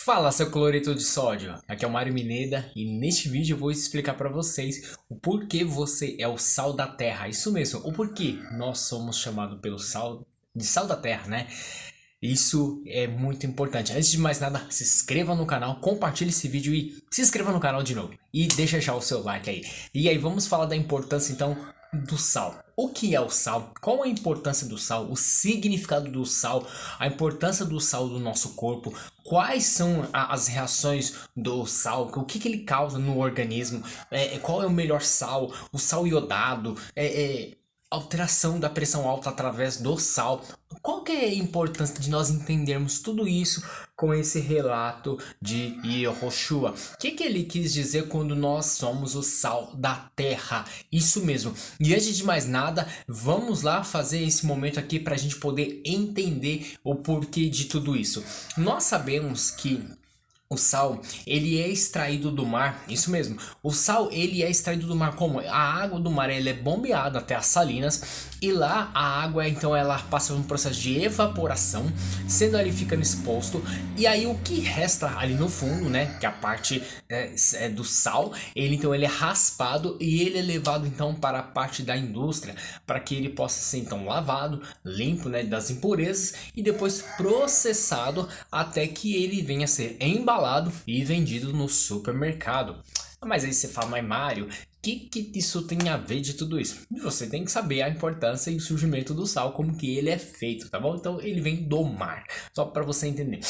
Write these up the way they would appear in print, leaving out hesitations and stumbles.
Fala, seu cloreto de sódio! Aqui é o Mário Mineda e neste vídeo eu vou explicar para vocês o porquê você é o sal da terra. Isso mesmo, o porquê nós somos chamados pelo sal de sal da terra, né? Isso é muito importante. Antes de mais nada, se inscreva no canal, compartilhe esse vídeo e se inscreva no canal de novo. E deixa já o seu like aí. E aí, vamos falar da importância então do sal. O que é o sal? Qual a importância do sal? O significado do sal? A importância do sal do nosso corpo? Quais são as reações do sal? O que ele causa no organismo? Qual é o melhor sal? O sal iodado? Alteração da pressão alta através do sal. Qual que é a importância de nós entendermos tudo isso com esse relato de Yehoshua? O que ele quis dizer quando nós somos o sal da terra? Isso mesmo. E antes de mais nada, vamos lá fazer esse momento aqui para a gente poder entender o porquê de tudo isso. Nós sabemos que o sal, ele é extraído do mar, isso mesmo. O sal, ele é extraído do mar como? A água do mar, ela é bombeada até as salinas e lá a água, então, ela passa por um processo de evaporação, sendo ali ficando exposto. E aí o que resta ali no fundo, né, que a parte do sal, ele é raspado e ele é levado então para a parte da indústria, para que ele possa ser então lavado, limpo, né, das impurezas e depois processado até que ele venha a ser embalado e vendido no supermercado. Mas aí você fala, mas Mário, o que isso tem a ver de tudo isso? Você tem que saber a importância e o surgimento do sal, como que ele é feito, tá bom? Então ele vem do mar, só para você entender.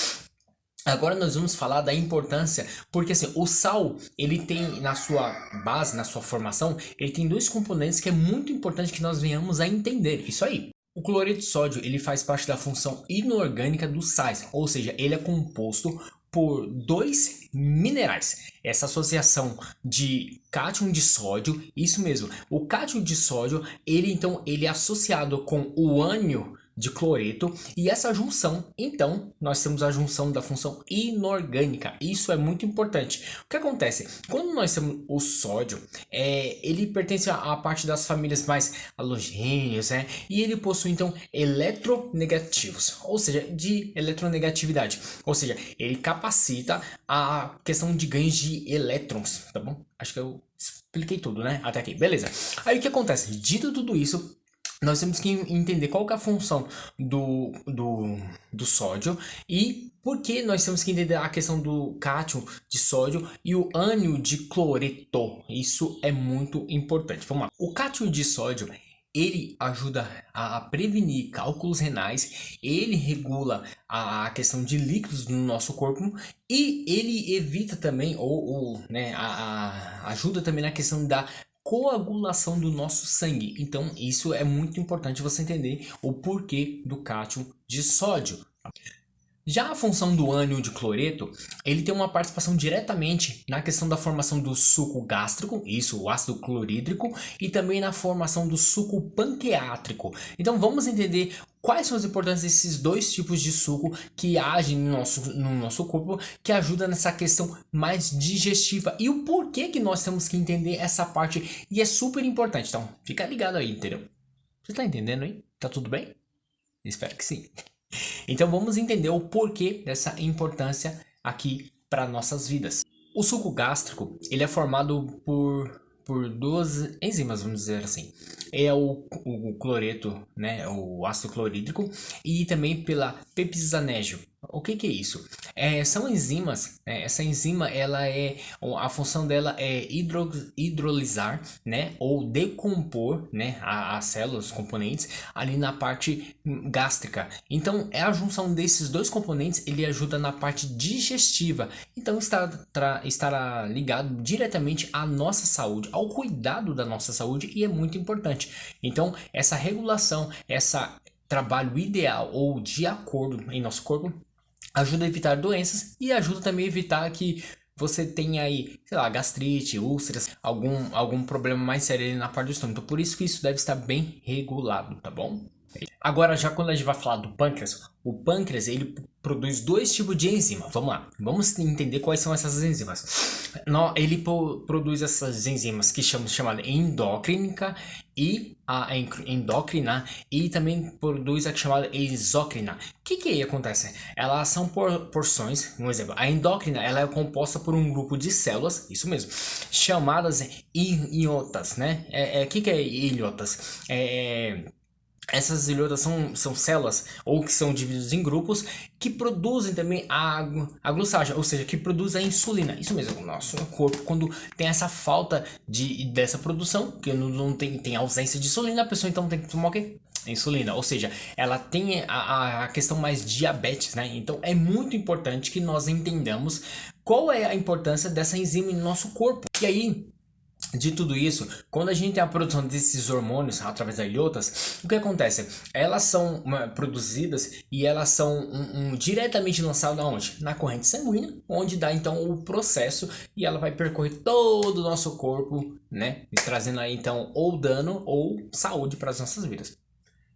Agora nós vamos falar da importância, porque assim, o sal, ele tem na sua base, na sua formação, ele tem dois componentes que é muito importante que nós venhamos a entender, isso aí. O cloreto de sódio, ele faz parte da função inorgânica dos sais, ou seja, ele é composto por dois minerais. Essa associação de cátion de sódio, isso mesmo. O cátion de sódio, ele é associado com o ânion de cloreto e essa junção, então, nós temos a junção da função inorgânica. Isso é muito importante. O que acontece? Quando nós temos o sódio, ele pertence à parte das famílias mais halogêneas, né? E ele possui, então, eletronegativos, ou seja, de eletronegatividade. Ou seja, ele capacita a questão de ganhos de elétrons, tá bom? Acho que eu expliquei tudo, né? Até aqui, beleza. Aí o que acontece? Dito tudo isso, nós temos que entender qual que é a função do sódio e por que nós temos que entender a questão do cátion de sódio e o ânion de cloreto. Isso é muito importante. Vamos lá. O cátion de sódio, ele ajuda a prevenir cálculos renais, ele regula a questão de líquidos no nosso corpo e ele evita também, ajuda também na questão da coagulação do nosso sangue. Então isso é muito importante você entender o porquê do cátion de sódio. Já a função do ânion de cloreto, ele tem uma participação diretamente na questão da formação do suco gástrico, isso, o ácido clorídrico, e também na formação do suco pancreático. Então vamos entender quais são as importâncias desses dois tipos de suco que agem no nosso corpo, que ajuda nessa questão mais digestiva e o porquê que nós temos que entender essa parte, e é super importante. Então fica ligado aí, entendeu? Você tá entendendo aí? Tá tudo bem? Espero que sim. Então vamos entender o porquê dessa importância aqui para nossas vidas. O suco gástrico, ele é formado por duas enzimas, vamos dizer assim. É o cloreto, né, o ácido clorídrico, e também pela pepsinagem. O que é isso? São enzimas, essa enzima, a função dela é hidrolisar, né, ou decompor, né, as células, os componentes, ali na parte gástrica. Então, a junção desses dois componentes, ele ajuda na parte digestiva. Então, estará ligado diretamente à nossa saúde, ao cuidado da nossa saúde, e é muito importante. Então, essa regulação, esse trabalho ideal ou de acordo em nosso corpo, ajuda a evitar doenças e ajuda também a evitar que você tenha aí, sei lá, gastrite, úlceras, algum problema mais sério ali na parte do estômago. Então, por isso que isso deve estar bem regulado, tá bom? Agora, já quando a gente vai falar do pâncreas, o pâncreas ele produz dois tipos de enzima. Vamos lá, vamos entender quais são essas enzimas. Ele produz essas enzimas que chamada endócrina e a endócrina e também produz a chamada exócrina. O que acontece? Elas são porções, um exemplo, a endócrina ela é composta por um grupo de células, isso mesmo, chamadas iotas, né? Que é ilhotas? Essas ilhotas são células, ou que são divididas em grupos, que produzem também a glucagem, ou seja, que produz a insulina. Isso mesmo, o nosso corpo, quando tem essa falta dessa produção, que não tem ausência de insulina, a pessoa então tem que tomar o quê? Insulina, ou seja, ela tem a questão mais diabetes, né? Então é muito importante que nós entendamos qual é a importância dessa enzima no nosso corpo. E aí, de tudo isso, quando a gente tem a produção desses hormônios através das ilhotas, o que acontece? Elas são produzidas e elas são diretamente lançadas aonde? Na corrente sanguínea, onde dá então o processo e ela vai percorrer todo o nosso corpo, né? E trazendo aí então ou dano ou saúde para as nossas vidas.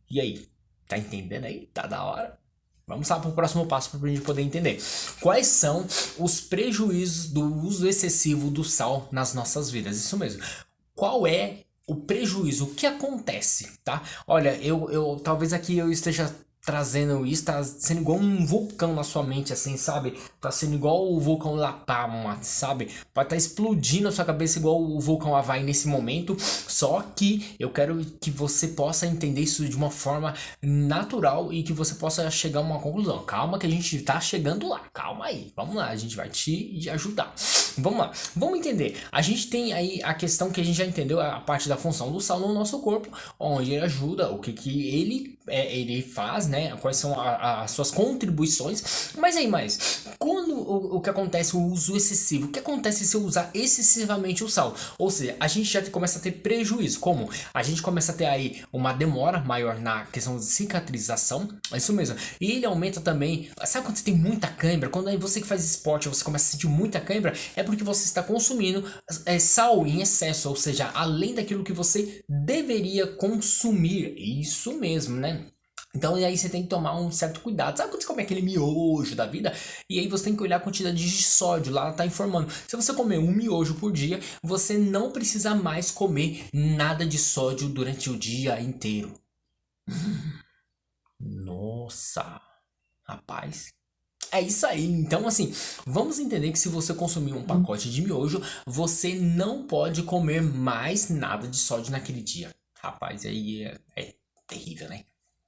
E aí? Tá entendendo aí? Tá da hora? Vamos lá para o próximo passo para a gente poder entender. Quais são os prejuízos do uso excessivo do sal nas nossas vidas? Isso mesmo. Qual é o prejuízo? O que acontece, tá? Olha, eu talvez aqui eu esteja trazendo isso, tá sendo igual um vulcão na sua mente, assim, sabe? Tá sendo igual o vulcão La Palma, sabe? Pode estar explodindo a sua cabeça igual o vulcão Havaí nesse momento. Só que eu quero que você possa entender isso de uma forma natural e que você possa chegar a uma conclusão. Calma que a gente tá chegando lá. Calma aí. Vamos lá, a gente vai te ajudar. Vamos lá. Vamos entender. A gente tem aí a questão que a gente já entendeu, a parte da função do sal no nosso corpo, onde ele ajuda, o que ele faz, né? Quais são as suas contribuições. Mas aí mais, quando o que acontece, o uso excessivo, o que acontece se eu usar excessivamente o sal? Ou seja, a gente já começa a ter prejuízo. Como? A gente começa a ter aí uma demora maior na questão de cicatrização, é isso mesmo. E ele aumenta também, sabe quando você tem muita cãibra? Quando aí você que faz esporte, você começa a sentir muita cãibra, é porque você está consumindo sal em excesso, ou seja, além daquilo que você deveria consumir. Isso mesmo, né? Então, e aí você tem que tomar um certo cuidado. Sabe quando você come aquele miojo da vida? E aí você tem que olhar a quantidade de sódio, lá tá informando. Se você comer um miojo por dia, você não precisa mais comer nada de sódio durante o dia inteiro. Nossa, rapaz. É isso aí. Então, assim, vamos entender que se você consumir um pacote de miojo, você não pode comer mais nada de sódio naquele dia. Rapaz, aí é terrível, né?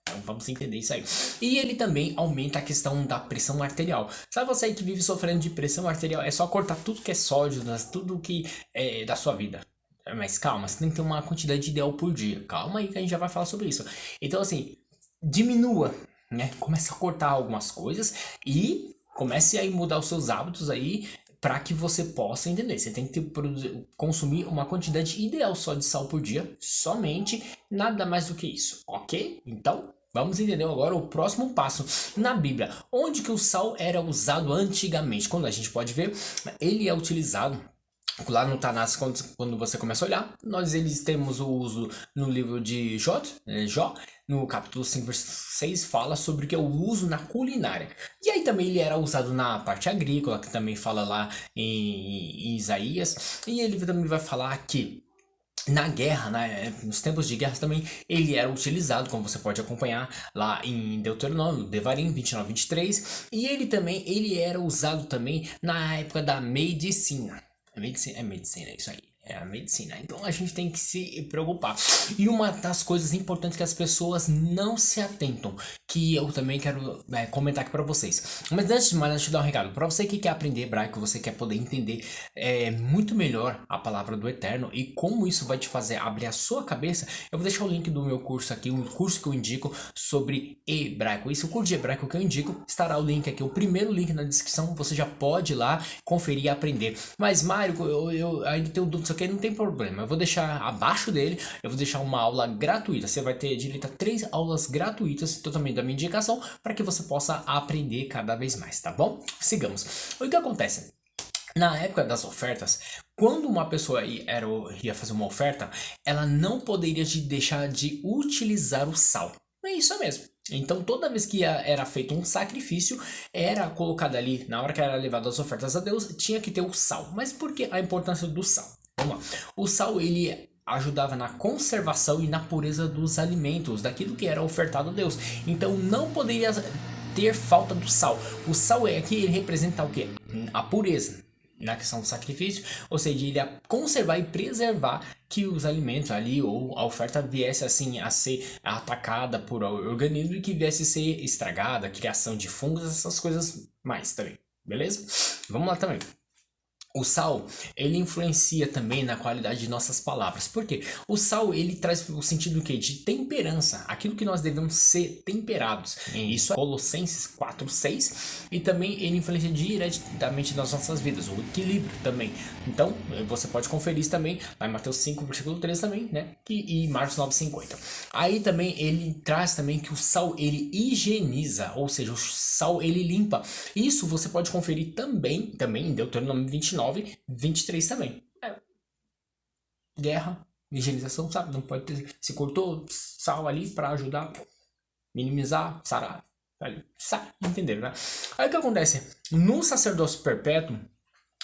Então vamos entender isso aí. E ele também aumenta a questão da pressão arterial. Sabe você aí que vive sofrendo de pressão arterial? É só cortar tudo que é sódio, tudo que é da sua vida. Mas calma, você tem que ter uma quantidade ideal por dia. Calma aí que a gente já vai falar sobre isso. Então assim, diminua, né? Comece a cortar algumas coisas e comece a mudar os seus hábitos aí para que você possa entender. Você tem que consumir uma quantidade ideal só de sal por dia, somente, nada mais do que isso, ok? Então, vamos entender agora o próximo passo na Bíblia. Onde que o sal era usado antigamente? Quando a gente pode ver, ele é utilizado lá no Tanakh, quando você começa a olhar, eles temos o uso no livro de Jó, no capítulo 5, versículo 6, fala sobre o que é o uso na culinária. E aí também ele era usado na parte agrícola, que também fala lá em Isaías. E ele também vai falar que na guerra, né, nos tempos de guerra também, ele era utilizado, como você pode acompanhar lá em Deuteronômio, Devarim 29, 23. E ele era usado também na época da medicina. É medicina, é isso aí. É a medicina. Então a gente tem que se preocupar. E uma das coisas importantes que as pessoas não se atentam, que eu também quero comentar aqui para vocês. Mas antes de mais, deixa eu dar um recado. Para você que quer aprender hebraico, você quer poder entender muito melhor a palavra do Eterno e como isso vai te fazer abrir a sua cabeça, eu vou deixar o link do meu curso aqui, um curso que eu indico sobre hebraico. Esse curso de hebraico que eu indico, estará o link aqui, o primeiro link na descrição. Você já pode ir lá conferir e aprender. Mas, Mário, eu ainda tenho dúvidas aqui, não tem problema. Eu vou deixar abaixo dele, eu vou deixar uma aula gratuita. Você vai ter direito a 3 aulas gratuitas, totalmente da minha indicação, para que você possa aprender cada vez mais, tá bom? Sigamos. O que acontece? Na época das ofertas, quando uma pessoa ia fazer uma oferta, ela não poderia deixar de utilizar o sal. É isso mesmo. Então, toda vez que era feito um sacrifício, era colocado ali, na hora que era levado as ofertas a Deus, tinha que ter o sal. Mas por que a importância do sal? Vamos lá. O sal, ele ajudava na conservação e na pureza dos alimentos, daquilo que era ofertado a Deus. Então, não poderia ter falta do sal. O sal aqui, ele representa o quê? A pureza na questão do sacrifício, ou seja, ele ia conservar e preservar que os alimentos ali ou a oferta viesse assim a ser atacada por organismo e que viesse a ser estragada, criação de fungos, essas coisas mais também, beleza? Vamos lá também. O sal, ele influencia também na qualidade de nossas palavras. Por quê? O sal, ele traz o sentido do quê? De temperança. Aquilo que nós devemos ser temperados. Isso é Colossenses 4:6. E também ele influencia diretamente nas nossas vidas. O equilíbrio também. Então, você pode conferir isso também lá em Mateus 5, versículo 3 também, né? E Marcos 9:50. Aí também ele traz também que o sal, ele higieniza. Ou seja, o sal, ele limpa. Isso você pode conferir também em Deuteronômio 29:23 também. Guerra, higienização, sabe? Não pode ter. Se cortou sal ali para ajudar, minimizar, sarar. Sabe? Entenderam, né? Aí o que acontece? No sacerdócio perpétuo,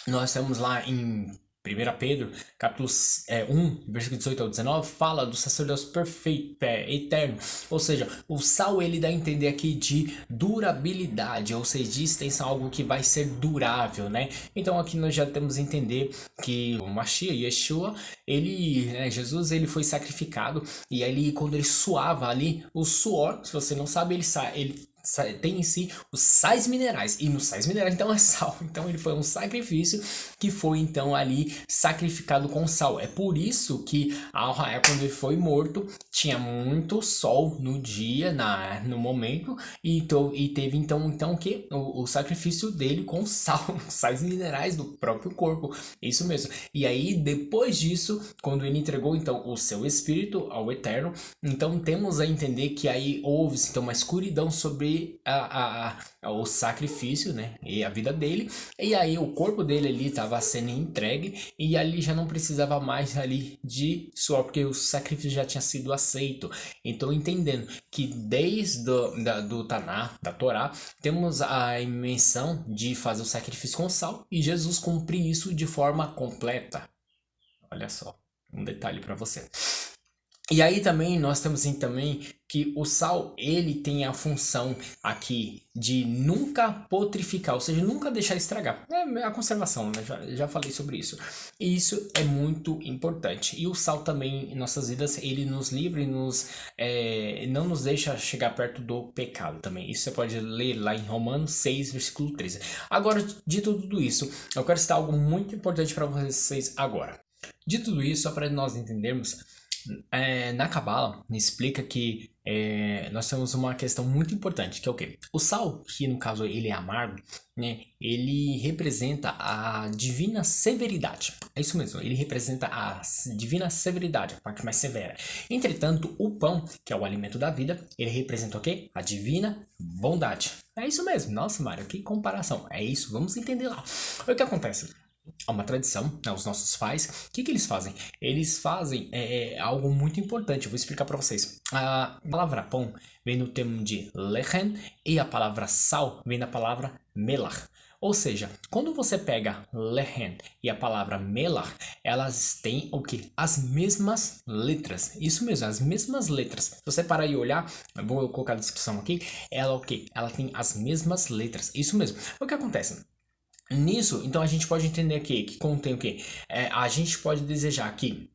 nós temos lá em 1 Pedro, capítulo 1, versículo 18 ao 19, fala do sacerdócio perfeito, eterno. Ou seja, o sal ele dá a entender aqui de durabilidade, ou seja, de extensão, algo que vai ser durável, né? Então aqui nós já temos a entender que o Mashiach, Yeshua, Jesus, ele foi sacrificado e ali quando ele suava ali, o suor, se você não sabe, ele tem em si os sais minerais, e nos sais minerais então é sal. Então ele foi um sacrifício que foi então ali sacrificado com sal. É por isso que Al-Rael, quando ele foi morto, tinha muito sol no dia, no momento, e teve então o que? O sacrifício dele com sal, sais minerais do próprio corpo. Isso mesmo. E aí depois disso, quando ele entregou então o seu espírito ao Eterno, então temos a entender que aí houve então uma escuridão sobre o sacrifício, né, e a vida dele, e aí o corpo dele ali estava sendo entregue e ali já não precisava mais ali de suor, porque o sacrifício já tinha sido aceito. Então entendendo que desde do Taná, da Torá, temos a menção de fazer o sacrifício com sal e Jesus cumprir isso de forma completa. Olha só, um detalhe para você. E aí também nós temos também que o sal, ele tem a função aqui de nunca potrificar, ou seja, nunca deixar estragar. É a conservação, né? Já falei sobre isso. E isso é muito importante. E o sal também, em nossas vidas, ele nos livra e não nos deixa chegar perto do pecado também. Isso você pode ler lá em Romanos 6, versículo 13. Agora, dito tudo isso, eu quero citar algo muito importante para vocês agora. De tudo isso, só para nós entendermos, na Cabala explica que nós temos uma questão muito importante, que é o quê? O sal, que no caso ele é amargo, né? Ele representa a divina severidade. É isso mesmo, ele representa a divina severidade, a parte mais severa. Entretanto, o pão, que é o alimento da vida, ele representa o quê? A divina bondade. É isso mesmo. Nossa, Mário, que comparação. É isso, vamos entender lá. O que acontece? Há uma tradição, né, os nossos pais, o que eles fazem? Eles fazem algo muito importante, eu vou explicar para vocês. A palavra pão vem do termo de lechem e a palavra sal vem da palavra melach. Ou seja, quando você pega lechem e a palavra melach, elas têm o que? As mesmas letras. Isso mesmo, as mesmas letras. Se você parar e olhar, eu vou colocar a descrição aqui, ela o que? Ela tem as mesmas letras. Isso mesmo. O que acontece? Nisso, então a gente pode entender aqui que contém o quê? A gente pode desejar aqui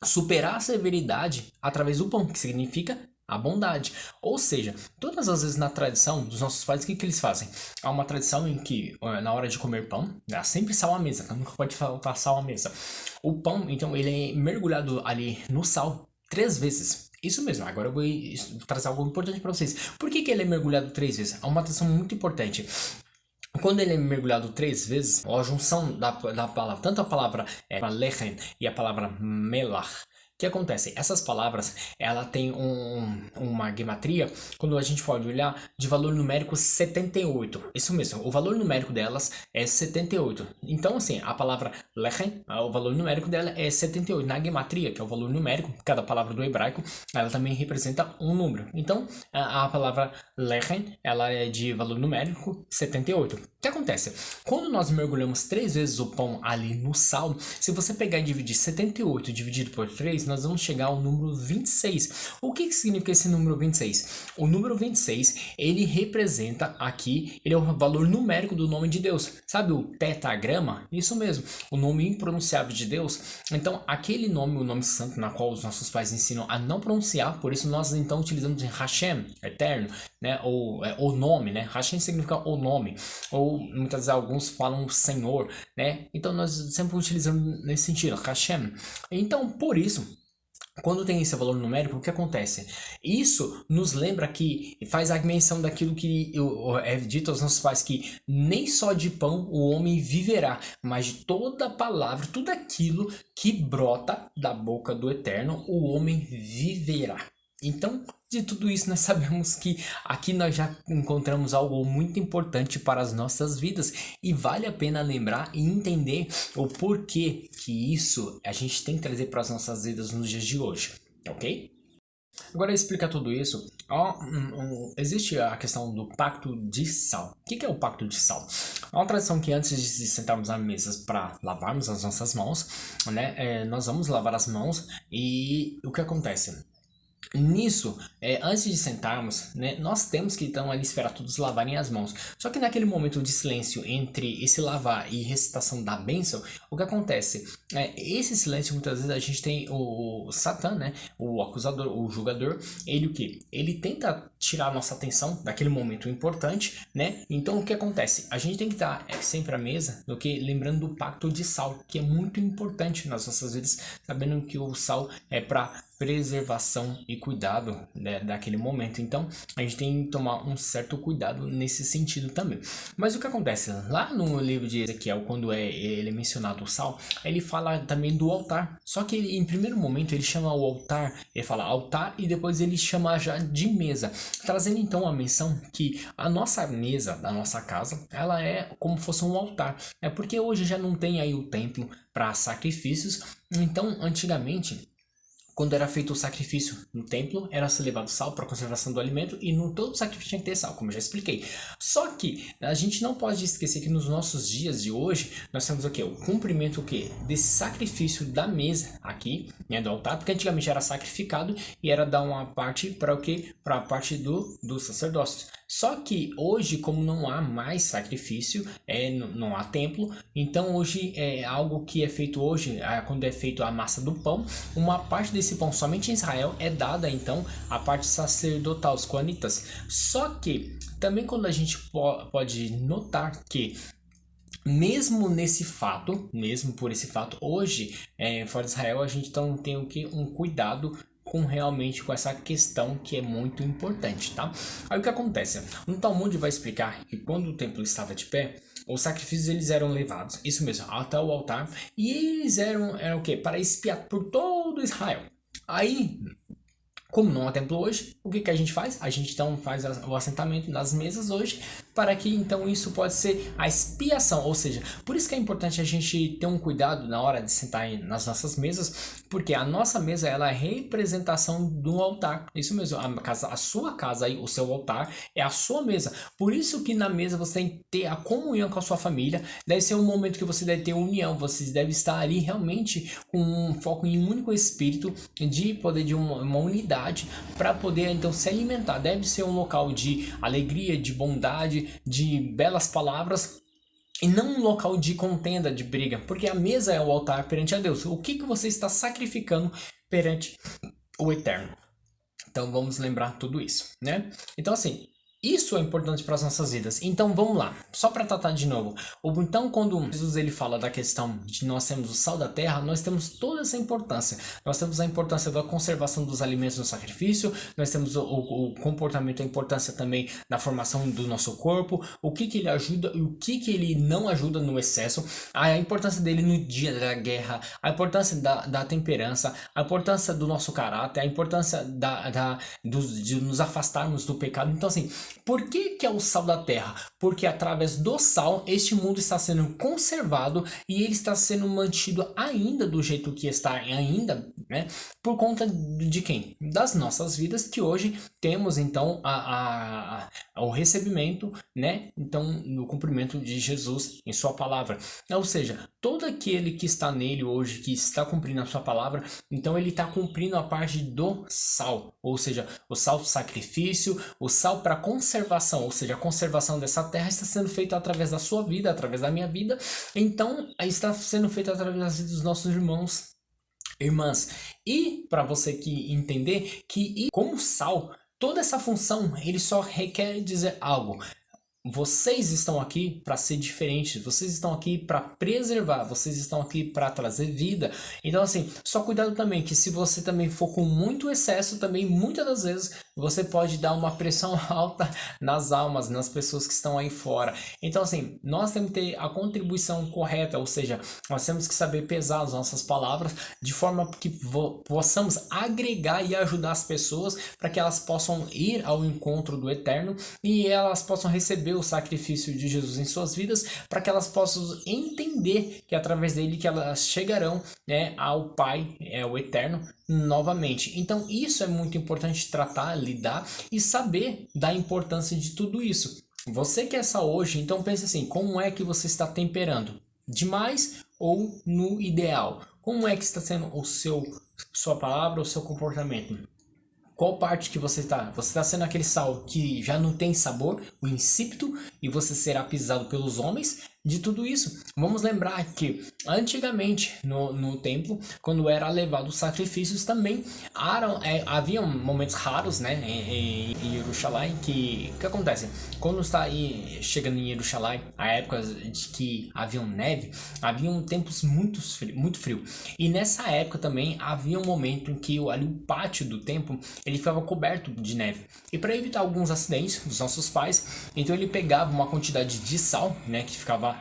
superar a severidade através do pão, que significa a bondade. Ou seja, todas as vezes na tradição dos nossos pais, o que eles fazem? Há uma tradição em que na hora de comer pão, há sempre sal à mesa, nunca pode faltar sal à mesa. O pão, então, ele é mergulhado ali no sal 3 vezes. Isso mesmo, agora eu vou trazer algo importante para vocês. Por que ele é mergulhado 3 vezes? Há uma tradição muito importante. Quando ele é mergulhado 3 vezes, a junção da palavra, tanto a palavra lechem e a palavra melach, que acontece? Essas palavras, ela tem uma gematria, quando a gente pode olhar, de valor numérico 78. Isso mesmo, o valor numérico delas é 78. Então, assim, a palavra lechem, o valor numérico dela é 78. Na gematria, que é o valor numérico, cada palavra do hebraico, ela também representa um número. Então, a palavra lechem, ela é de valor numérico 78. O que acontece? Quando nós mergulhamos 3 vezes o pão ali no sal, se você pegar e dividir 78 dividido por 3, nós vamos chegar ao número 26. O que significa esse número 26? O número 26, ele representa aqui, ele é o valor numérico do nome de Deus. Sabe o tetagrama? Isso mesmo, o nome impronunciável de Deus. Então, aquele nome, o nome santo, na qual os nossos pais ensinam a não pronunciar, por isso nós então utilizamos em Hashem, eterno, né? Ou o nome, né? Hashem significa o nome, ou muitas vezes alguns falam Senhor, né? Então nós sempre utilizamos nesse sentido, Hashem. Então, por isso, quando tem esse valor numérico, o que acontece? Isso nos lembra que faz a menção daquilo que é dito aos nossos pais, que nem só de pão o homem viverá, mas de toda palavra, tudo aquilo que brota da boca do Eterno, o homem viverá. Então, de tudo isso, nós sabemos que aqui nós já encontramos algo muito importante para as nossas vidas e vale a pena lembrar e entender o porquê que isso a gente tem que trazer para as nossas vidas nos dias de hoje, ok? Agora, explicar tudo isso, existe a questão do pacto de sal. O que é o pacto de sal? É uma tradição que antes de sentarmos à mesa para lavarmos as nossas mãos, né, nós vamos lavar as mãos e o que acontece? Nisso, antes de sentarmos, né, nós temos que então ali esperar todos lavarem as mãos. Só que naquele momento de silêncio entre esse lavar e recitação da bênção, o que acontece? Esse silêncio, muitas vezes a gente tem o Satã, né, o acusador, o julgador, ele o que? Ele tenta tirar a nossa atenção daquele momento importante, né? Então o que acontece? A gente tem que estar sempre à mesa, do que lembrando do pacto de sal, que é muito importante nas nossas vidas, sabendo que o sal é para preservação e cuidado, né, daquele momento. Então a gente tem que tomar um certo cuidado nesse sentido também. Mas o que acontece? Lá no livro de Ezequiel, quando ele é mencionado o sal, ele fala também do altar. Só que ele, em primeiro momento ele chama o altar, ele fala altar e depois ele chama já de mesa, trazendo então a menção que a nossa mesa da nossa casa, ela é como fosse um altar. É porque hoje já não tem aí o templo para sacrifícios. Então antigamente, quando era feito o sacrifício no templo, era se levado sal para conservação do alimento e no todo sacrifício tinha que ter sal, como eu já expliquei. Só que a gente não pode esquecer que nos nossos dias de hoje, nós temos o quê? O cumprimento desse sacrifício da mesa aqui, né, do altar, porque antigamente era sacrificado e era dar uma parte para o quê? Para a parte do sacerdócio. Só que hoje, como não há mais sacrifício, não há templo, então hoje é algo que é feito hoje, quando é feito a massa do pão, uma parte desse pão somente em Israel é dada então a parte sacerdotal, os coanitas. Só que também quando a gente pode notar que mesmo nesse fato, mesmo por esse fato, hoje fora de Israel a gente então tem um cuidado realmente com essa questão que é muito importante, tá? Aí o que acontece? No Talmud vai explicar que quando o templo estava de pé, os sacrifícios eles eram levados, isso mesmo, até o altar, e eles eram o quê? Para expiar por todo Israel. Aí, como não há templo hoje, o que a gente faz? A gente então faz o assentamento nas mesas hoje, para que então isso pode ser a expiação, ou seja, por isso que é importante a gente ter um cuidado na hora de sentar nas nossas mesas, porque a nossa mesa ela é representação do altar, isso mesmo, a sua casa aí, o seu altar é a sua mesa, por isso que na mesa você tem que ter a comunhão com a sua família, deve ser um momento que você deve ter união, você deve estar ali realmente com um foco em um único espírito, de poder de uma unidade, para poder então se alimentar, deve ser um local de alegria, de bondade, de belas palavras, e não um local de contenda, de briga, porque a mesa é o altar perante a Deus. O que você está sacrificando perante o Eterno? Então vamos lembrar tudo isso, né? Então assim, isso é importante para as nossas vidas. Então vamos lá, só para tratar de novo. Então quando Jesus ele fala da questão de nós temos o sal da terra, nós temos toda essa importância. Nós temos a importância da conservação dos alimentos no sacrifício, nós temos o comportamento, a importância também da formação do nosso corpo, o que ele ajuda e o que ele não ajuda no excesso, a importância dele no dia da guerra, a importância da temperança, a importância do nosso caráter, a importância de nos afastarmos do pecado. Então assim, por que é o sal da terra? Porque através do sal, este mundo está sendo conservado e ele está sendo mantido ainda do jeito que está ainda, né? Por conta de quem? Das nossas vidas, que hoje temos então o recebimento, né? Então, no cumprimento de Jesus em sua palavra. Ou seja, todo aquele que está nele hoje, que está cumprindo a sua palavra, então ele está cumprindo a parte do sal, ou seja, o sal do sacrifício, o sal para conservação, ou seja, a conservação dessa terra está sendo feita através da sua vida, através da minha vida, então está sendo feita através das vidas dos nossos irmãos, irmãs. E para você que entender que como sal, toda essa função, ele só requer dizer algo. Vocês estão aqui para ser diferentes, vocês estão aqui para preservar, vocês estão aqui para trazer vida. Então assim, só cuidado também que se você também for com muito excesso, também muitas das vezes você pode dar uma pressão alta nas almas, nas pessoas que estão aí fora. Então assim, nós temos que ter a contribuição correta, ou seja, nós temos que saber pesar as nossas palavras de forma que possamos agregar e ajudar as pessoas para que elas possam ir ao encontro do Eterno e elas possam receber o sacrifício de Jesus em suas vidas, para que elas possam entender que através dele que elas chegarão, né, ao Pai, o Eterno, novamente. Então isso é muito importante tratar, lidar e saber da importância de tudo isso. Você quer essa hoje, então pense assim, como é que você está temperando? Demais ou no ideal? Como é que está sendo sua palavra, o seu comportamento? Qual parte que você está? Você está sendo aquele sal que já não tem sabor, o insípido, e você será pisado pelos homens? De tudo isso, vamos lembrar que antigamente no templo, quando era levado os sacrifícios, também haviam momentos raros, né, em Jerusalém, que acontece? Quando está aí chegando em Jerusalém, a época de que havia neve, haviam tempos muito frio. E nessa época também havia um momento em que o pátio do templo ele ficava coberto de neve. E para evitar alguns acidentes dos nossos pais, então ele pegava uma quantidade de sal, né, que ficava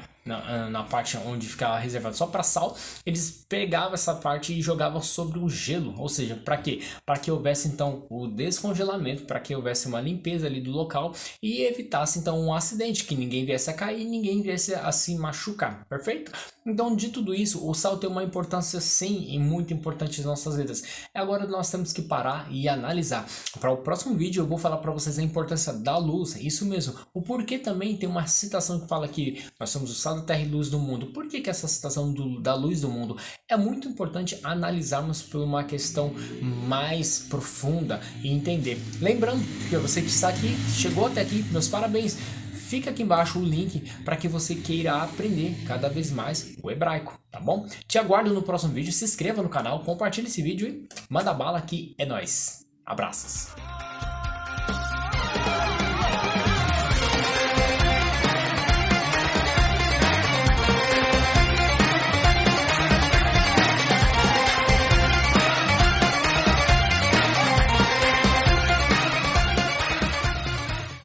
na parte onde ficava reservado só para sal, eles pegavam essa parte e jogavam sobre o gelo, ou seja, para quê? Para que houvesse então o descongelamento, para que houvesse uma limpeza ali do local e evitasse então um acidente, que ninguém viesse a cair, ninguém viesse a se machucar, perfeito? Então, de tudo isso, o sal tem uma importância sim e muito importante nas nossas vidas. Agora nós temos que parar e analisar. Para o próximo vídeo eu vou falar para vocês a importância da luz, isso mesmo, o porquê também tem uma citação que fala que nós somos o sal da terra e luz do mundo. Por que essa citação da luz do mundo? É muito importante analisarmos por uma questão mais profunda e entender. Lembrando que você que está aqui, chegou até aqui, meus parabéns. Fica aqui embaixo o link para que você queira aprender cada vez mais o hebraico, tá bom? Te aguardo no próximo vídeo, se inscreva no canal, compartilhe esse vídeo e manda bala que é nóis. Abraços!